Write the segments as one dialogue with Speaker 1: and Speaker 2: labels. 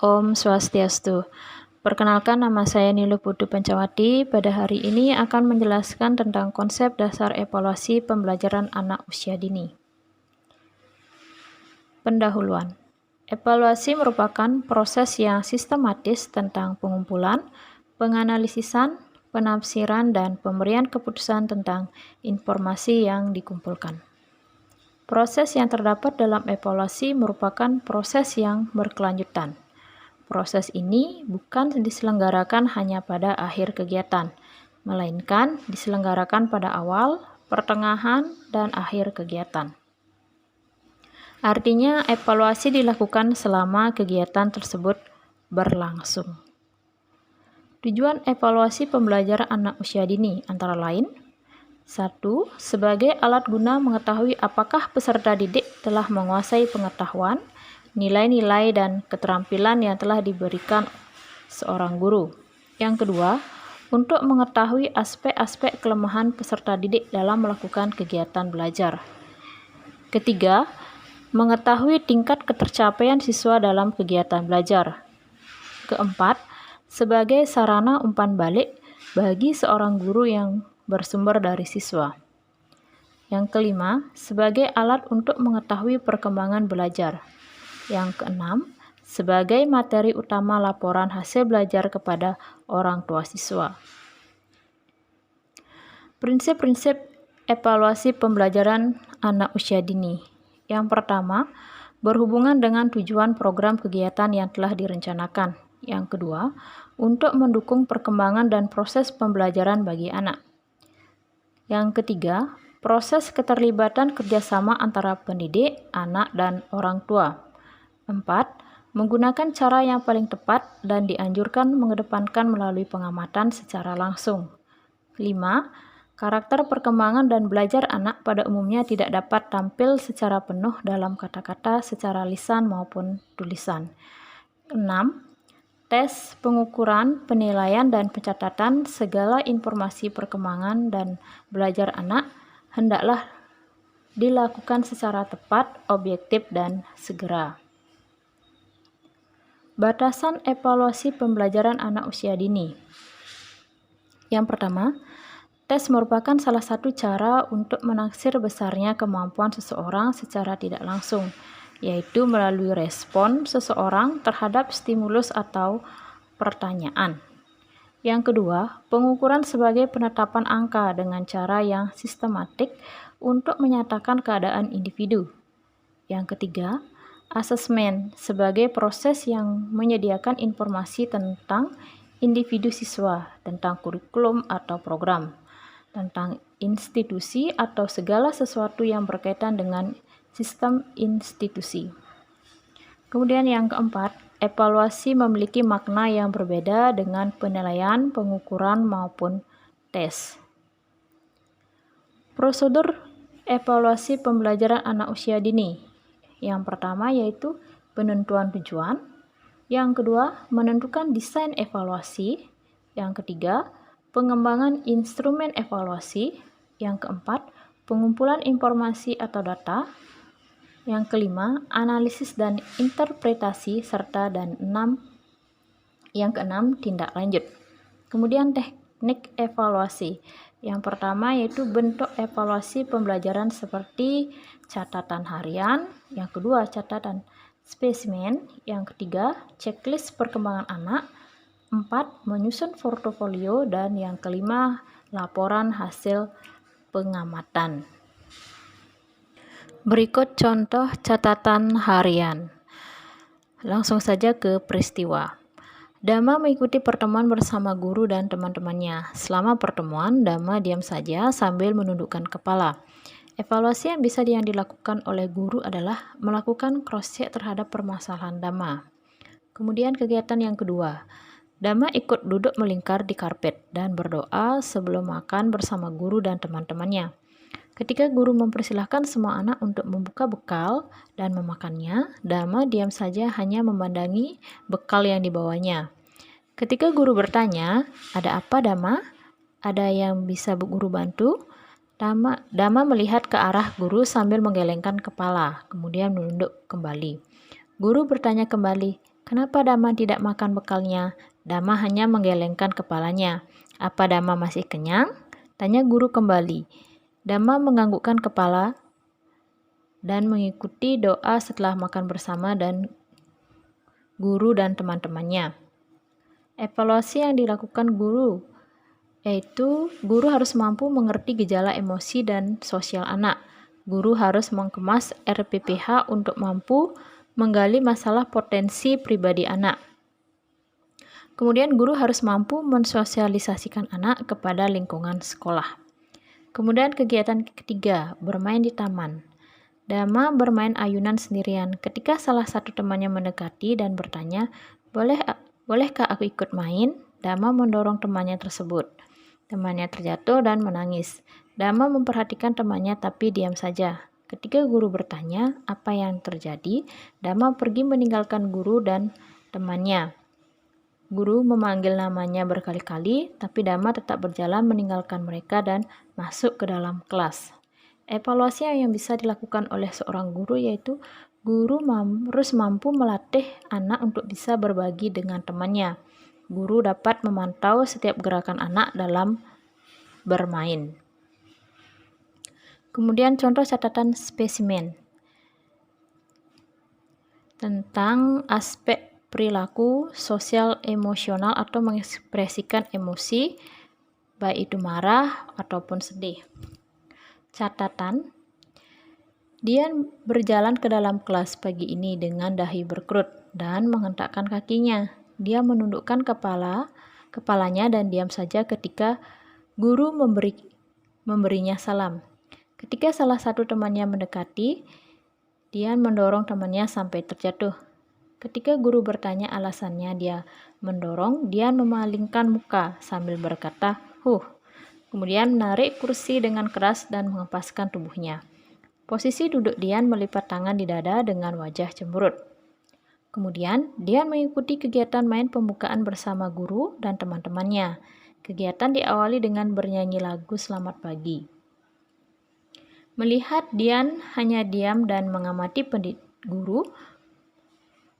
Speaker 1: Om Swastiastu. Perkenalkan, nama saya Nilu Putu Pancawati. Pada hari ini akan menjelaskan tentang konsep dasar evaluasi pembelajaran anak usia dini. Pendahuluan. Evaluasi merupakan proses yang sistematis tentang pengumpulan, penganalisisan, penafsiran, dan pemberian keputusan tentang informasi yang dikumpulkan. Proses yang terdapat dalam evaluasi merupakan proses yang berkelanjutan. Proses ini bukan diselenggarakan hanya pada akhir kegiatan, melainkan diselenggarakan pada awal, pertengahan, dan akhir kegiatan. Artinya, evaluasi dilakukan selama kegiatan tersebut berlangsung. Tujuan evaluasi pembelajaran anak usia dini antara lain: 1. Sebagai alat guna mengetahui apakah peserta didik telah menguasai pengetahuan, nilai-nilai, dan keterampilan yang telah diberikan seorang guru. Yang kedua, untuk mengetahui aspek-aspek kelemahan peserta didik dalam melakukan kegiatan belajar. Ketiga, mengetahui tingkat ketercapaian siswa dalam kegiatan belajar. Keempat, sebagai sarana umpan balik bagi seorang guru yang bersumber dari siswa. Yang kelima, sebagai alat untuk mengetahui perkembangan belajar. Yang keenam, sebagai materi utama laporan hasil belajar kepada orang tua siswa. Prinsip-prinsip evaluasi pembelajaran anak usia dini. Yang pertama, berhubungan dengan tujuan program kegiatan yang telah direncanakan. Yang kedua, untuk mendukung perkembangan dan proses pembelajaran bagi anak. Yang ketiga, proses keterlibatan kerjasama antara pendidik, anak, dan orang tua. 4. Menggunakan cara yang paling tepat dan dianjurkan mengedepankan melalui pengamatan secara langsung. 5. Karakter perkembangan dan belajar anak pada umumnya tidak dapat tampil secara penuh dalam kata-kata secara lisan maupun tulisan. 6. Tes, pengukuran, penilaian, dan pencatatan segala informasi perkembangan dan belajar anak hendaklah dilakukan secara tepat, objektif, dan segera. Batasan evaluasi pembelajaran anak usia dini. Yang pertama, tes merupakan salah satu cara untuk menaksir besarnya kemampuan seseorang secara tidak langsung, yaitu melalui respon seseorang terhadap stimulus atau pertanyaan. Yang kedua, pengukuran sebagai penetapan angka dengan cara yang sistematik untuk menyatakan keadaan individu. Yang ketiga, asesmen sebagai proses yang menyediakan informasi tentang individu siswa, tentang kurikulum atau program, tentang institusi atau segala sesuatu yang berkaitan dengan sistem institusi. Kemudian yang keempat, evaluasi memiliki makna yang berbeda dengan penilaian, pengukuran, maupun tes. Prosedur evaluasi pembelajaran anak usia dini. Yang pertama yaitu penentuan tujuan. Yang kedua, menentukan desain evaluasi. Yang ketiga, pengembangan instrumen evaluasi. Yang keempat, pengumpulan informasi atau data. Yang kelima, analisis dan interpretasi yang keenam, tindak lanjut. Kemudian teknik evaluasi. Yang pertama yaitu bentuk evaluasi pembelajaran seperti catatan harian. Yang kedua, catatan spesimen. Yang ketiga, checklist perkembangan anak. 4. Menyusun portofolio. Dan yang kelima, laporan hasil pengamatan. Berikut contoh catatan harian. Langsung saja ke peristiwa. Dama mengikuti pertemuan bersama guru dan teman-temannya. Selama pertemuan, Dama diam saja sambil menundukkan kepala. Evaluasi yang bisa dilakukan oleh guru adalah melakukan cross-check terhadap permasalahan Dama. Kemudian kegiatan yang kedua, Dama ikut duduk melingkar di karpet dan berdoa sebelum makan bersama guru dan teman-temannya. Ketika guru mempersilahkan semua anak untuk membuka bekal dan memakannya, Dama diam saja hanya memandangi bekal yang dibawanya. Ketika guru bertanya, "Ada apa, Dama? Ada yang bisa guru bantu?" Dama melihat ke arah guru sambil menggelengkan kepala, kemudian menunduk kembali. Guru bertanya kembali, Kenapa Dama tidak makan bekalnya? Dama hanya menggelengkan kepalanya. Apa Dama masih kenyang? Tanya guru kembali. Dama menganggukkan kepala dan mengikuti doa setelah makan bersama dan guru dan teman-temannya. Evaluasi yang dilakukan guru, yaitu guru harus mampu mengerti gejala emosi dan sosial anak. Guru harus mengemas RPPH untuk mampu menggali masalah potensi pribadi anak. Kemudian guru harus mampu mensosialisasikan anak kepada lingkungan sekolah. Kemudian kegiatan ketiga, bermain di taman. Dama bermain ayunan sendirian. Ketika salah satu temannya mendekati dan bertanya, bolehkah aku ikut main? Dama mendorong temannya tersebut. Temannya terjatuh dan menangis. Dama memperhatikan temannya tapi diam saja. Ketika guru bertanya apa yang terjadi, Dama pergi meninggalkan guru dan temannya. Guru memanggil namanya berkali-kali, tapi Dama tetap berjalan meninggalkan mereka dan masuk ke dalam kelas. Evaluasi yang bisa dilakukan oleh seorang guru yaitu guru harus mampu melatih anak untuk bisa berbagi dengan temannya. Guru dapat memantau setiap gerakan anak dalam bermain. Kemudian contoh catatan spesimen tentang aspek perilaku sosial emosional atau mengekspresikan emosi, baik itu marah ataupun sedih. Catatan, Dian berjalan ke dalam kelas pagi ini dengan dahi berkerut dan menghentakkan kakinya. Dia menundukkan kepalanya dan diam saja ketika guru memberinya salam. Ketika salah satu temannya mendekati, Dian mendorong temannya sampai terjatuh. Ketika guru bertanya alasannya dia mendorong, Dian memalingkan muka sambil berkata, Kemudian menarik kursi dengan keras dan mengepaskan tubuhnya. Posisi duduk Dian melipat tangan di dada dengan wajah cemberut. Kemudian, Dian mengikuti kegiatan main pembukaan bersama guru dan teman-temannya. Kegiatan diawali dengan bernyanyi lagu Selamat Pagi. Melihat Dian hanya diam dan mengamati guru,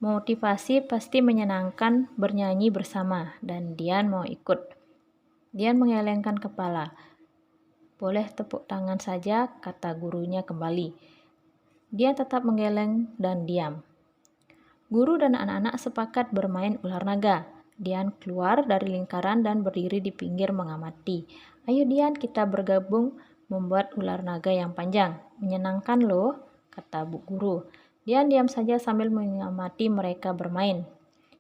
Speaker 1: motivasi pasti menyenangkan bernyanyi bersama dan Dian mau ikut. Dian menggelengkan kepala. Boleh tepuk tangan saja, kata gurunya kembali. Dian tetap menggeleng dan diam. Guru dan anak-anak sepakat bermain ular naga. Dian keluar dari lingkaran dan berdiri di pinggir mengamati. Ayo Dian, kita bergabung membuat ular naga yang panjang. Menyenangkan loh, kata bu guru. Dian diam saja sambil mengamati mereka bermain.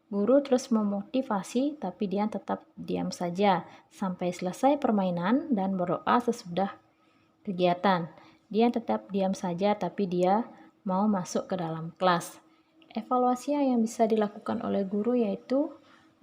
Speaker 1: Guru terus memotivasi, tapi Dian tetap diam saja sampai selesai permainan dan berdoa sesudah kegiatan. Dian tetap diam saja, tapi dia mau masuk ke dalam kelas. Evaluasi yang bisa dilakukan oleh guru yaitu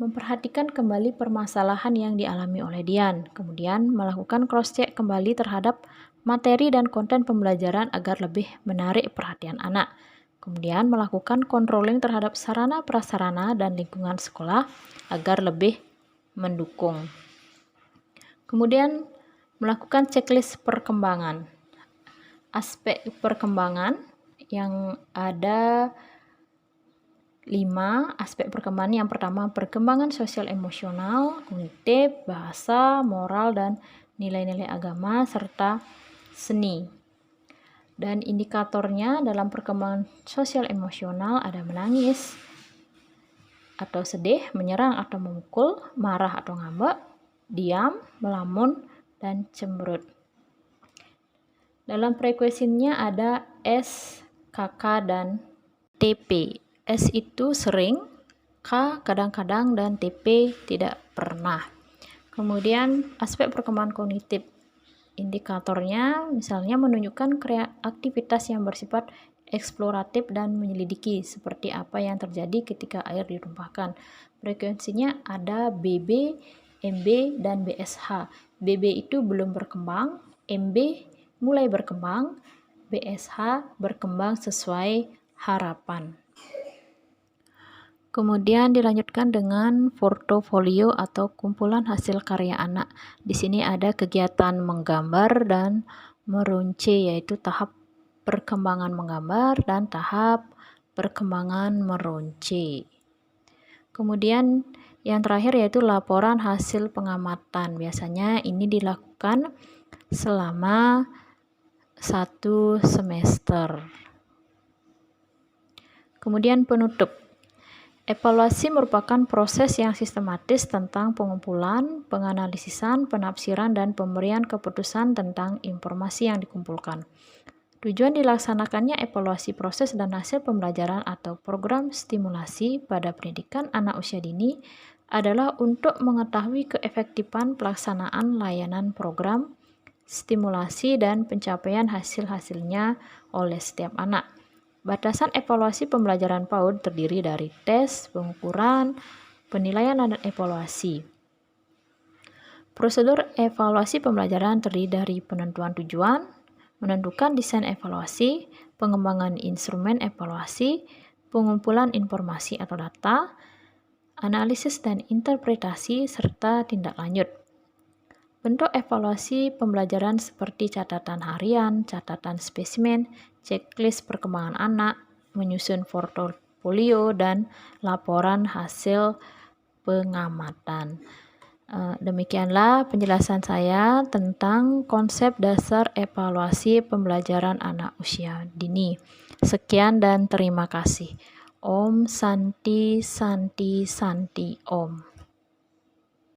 Speaker 1: memperhatikan kembali permasalahan yang dialami oleh Dian, kemudian melakukan cross-check kembali terhadap materi dan konten pembelajaran agar lebih menarik perhatian anak. Kemudian melakukan controlling terhadap sarana-prasarana dan lingkungan sekolah agar lebih mendukung. Kemudian melakukan checklist perkembangan. Aspek perkembangan yang ada 5 aspek perkembangan. Yang pertama, perkembangan sosial emosional, kognitif, bahasa, moral, dan nilai-nilai agama, serta seni. Dan indikatornya dalam perkembangan sosial emosional ada menangis atau sedih, menyerang atau memukul, marah atau ngambek, diam, melamun, dan cemberut. Dalam frekuensinya ada S, KK, dan TP. S itu sering, K kadang-kadang, dan TP tidak pernah. Kemudian aspek perkembangan kognitif. Indikatornya misalnya menunjukkan aktivitas yang bersifat eksploratif dan menyelidiki seperti apa yang terjadi ketika air ditumpahkan. Frekuensinya ada BB, MB, dan BSH. BB itu belum berkembang, MB mulai berkembang, BSH berkembang sesuai harapan. Kemudian dilanjutkan dengan portofolio atau kumpulan hasil karya anak. Di sini ada kegiatan menggambar dan merunce, yaitu tahap perkembangan menggambar dan tahap perkembangan merunce. Kemudian yang terakhir yaitu laporan hasil pengamatan. Biasanya ini dilakukan selama 1 semester. Kemudian penutup. Evaluasi merupakan proses yang sistematis tentang pengumpulan, penganalisisan, penafsiran, dan pemberian keputusan tentang informasi yang dikumpulkan. Tujuan dilaksanakannya evaluasi proses dan hasil pembelajaran atau program stimulasi pada pendidikan anak usia dini adalah untuk mengetahui keefektifan pelaksanaan layanan program, stimulasi, dan pencapaian hasil-hasilnya oleh setiap anak. Batasan evaluasi pembelajaran PAUD terdiri dari tes, pengukuran, penilaian, dan evaluasi. Prosedur evaluasi pembelajaran terdiri dari penentuan tujuan, menentukan desain evaluasi, pengembangan instrumen evaluasi, pengumpulan informasi atau data, analisis dan interpretasi, serta tindak lanjut. Bentuk evaluasi pembelajaran seperti catatan harian, catatan spesimen, checklist perkembangan anak, menyusun portofolio, dan laporan hasil pengamatan. Demikianlah penjelasan saya tentang konsep dasar evaluasi pembelajaran anak usia dini. Sekian dan terima kasih. Om Santi Santi Santi Om.